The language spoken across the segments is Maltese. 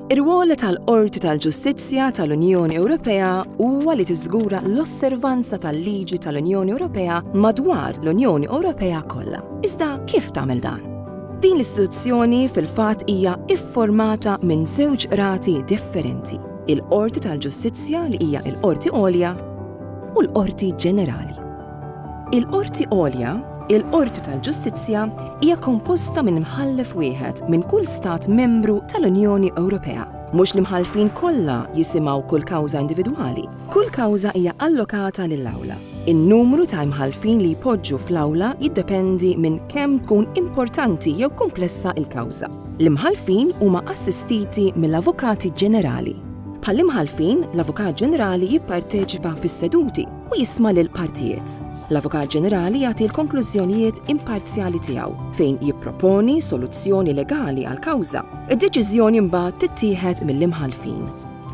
Ir-rwol tal-Qorti tal-Ġustizzja tal-Unjoni Ewropea huwa li tiżgura l-osservanza tal-liġi tal-Unjoni Ewropea madwar l-Unjoni Ewropea kollha. Iżda kif tagħmel dan? Din l-istituzzjoni fil-fatt hija iffurmata minn żewġ qrati differenti. Il-Qorti tal-Ġustizzja li hija l-Qorti Għolja u l-Qorti Ġenerali. Il-Qorti Għolja, il-Qorti tal-Ġustizzja hija komposta minn imħallef wieħed minn kull stat membru tal-Unjoni Ewropea. Mhux l-imħallfin kollha jisimgħu kull kawża individwali. Kull kawża hija allokata lill-awla. In-numru ta' imħallfin li jpoġġu fl-awla jiddependi minn kemm tkun importanti jew komplessa il-kawża. L-imħallfin huma assistiti mill-Avukati Ġenerali. Bħall-imħallfin, l-Avukat Ġenerali jipparteċipa fis-seduti u jisma' lil partijiet. L-Avukat Ġenerali jagħti l-konklużjonijiet imparzjali tiegħu fejn jipproponi soluzzjoni legali għal kawża. Id-deċiżjoni mbagħad tittieħed mill-imħallfin.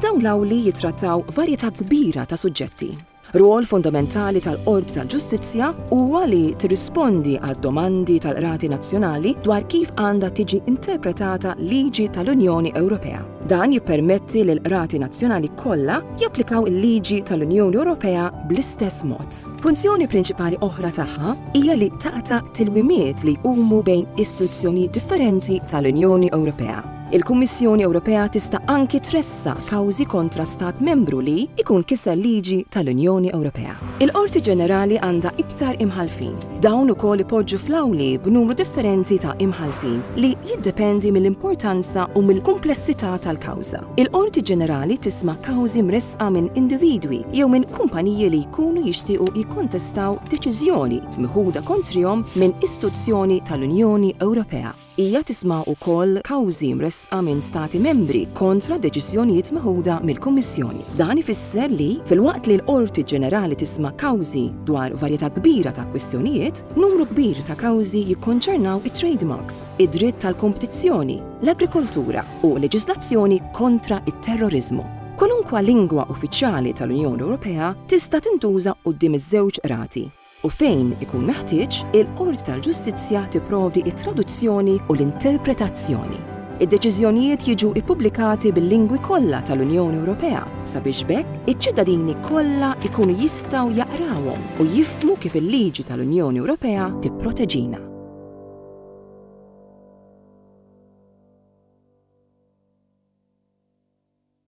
Dawn l-awli jitrattaw varjetà kbira ta' suġġetti. Rwol fundamentali tal-Qorti tal-Ġustizzja huwa li tirrispondi għal domandi tal-Qrati Nazzjonali dwar kif għandha tiġi interpretata liġi tal-Unjoni Ewropea. Dan jippermetti lil qrati nazzjonali kollha japplikaw il-liġi tal-Unjoni Ewropea bl-istess mod. Funzjoni prinċipali oħra tagħha hija li taqta' tilwimiet li jqumu bejn istituzzjoni differenti tal-Unjoni Ewropea. Il-Kummissjoni Ewropea tista' anki tressa kawżi kontra stat membru li jkun kiser liġi tal-Unjoni Ewropea. Il-Qorti Ġenerali għandha iktar imħallfin. Dawn ukoll ipoġġu fl-awli b'numru differenti ta' imħallfin li jiddependi mill-importanza u mill-kumplessità tal-kawża. Il-Qorti Ġenerali tisma' kawżi mresqa minn individwi jew minn kumpaniji li jkunu jixtiequ jikkontestaw deċiżjoni miħuda kontrihom minn istituzzjoni tal-Unjoni Ewropea. Hija tisma' ukoll kawżi mresqa minn stati membri kontra deċiżjonijiet meħuda mill-Kummissjoni. Dan ifisser li filwaqt li l-Qorti Ġenerali tisma' kawżi dwar varjetà kbira ta' kwestjonijiet, numru kbir ta' kawżi jikkonċernaw it-trademarks, id-dritt tal-kompetizzjoni, l-agrikoltura u leġiżlazzjoni kontra it-terrorizmu. Kwalunkwa lingwa uffiċjali tal-Unjoni Ewropea tista' tintuża quddiem iż-żewġ qrati. U fejn ikun meħtieġ, il-Qorti tal-Ġustizzja tipprovdi it-traduzzjoni u l-interpretazzjoni. Id-deċiżjonijiet jiġu ippubblikati bil-lingwi kollha tal-Unjoni Ewropea sabiex bekk iċ-ċittadini kollha jkunu jistgħu jaqrawhom u jifhmu kif il-liġi tal-Unjoni Ewropea tipproteġina.